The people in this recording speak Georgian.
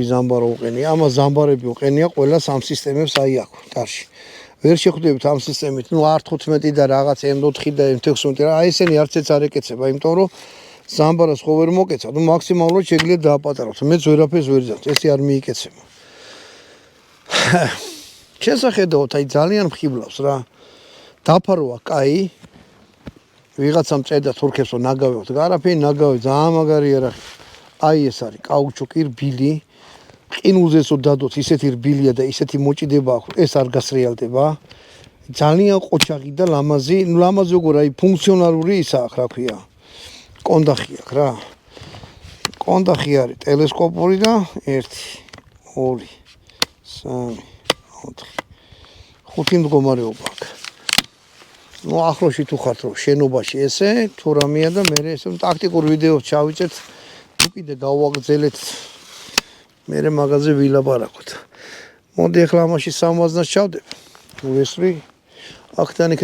ზამბარო უყენია, ამას ზამბარები უყენია ყველა სამ სისტემებს აი აქ კარში. ვერ შეხვდებით ამ სისტემით, ნუ R15 და რაღაც M4 და M16 რა, აი ესენი არც ეც არ ეკეცება, იმიტომ რომ ზამბარას ხო ვერ მოკეცავ, ნუ მაქსიმალურად შეგიძლიათ დააპატაროთ. მეც ვერაფერს ვერ ძახთ, ესე არ მიიკეცება. შესახედავთ, აი ძალიან მხიბლავს რა. დაფაროა კაი. ვიღაცამ წერდა თურქებს რომ ნაგავი ვთ, არაფერი ნაგავი, ძალიან მაგარი არა. აი ეს არის კაუჩუკი რბილი. ყინულზეო დადოთ, ისეთი რბილია და ისეთი მოჭიდება აქვს, ეს არ გასრიალდება. ძალიან ყოჩაღი და ლამაზი, ნუ ლამაზი როგორ აი ფუნქციონალური ისაა, რა ქვია. კონდახი აქვს რა. კონდახი არის ტელესკოპური და 1 2 3 4 5 მდგომარეობა აქვს. ნუ ახლოში თუ ხართ რომ შენობაში ესე თუ რამეა და მე ესე ტაქტიკურ ვიდეოს ჩავიჭერთ, თუ კიდე გავაგრძელეთ მე მაგაზე ვილაპარაკოთ. მოდი ახლა ამაში 60-ს ჩავდებ. ვესვრი. აქთან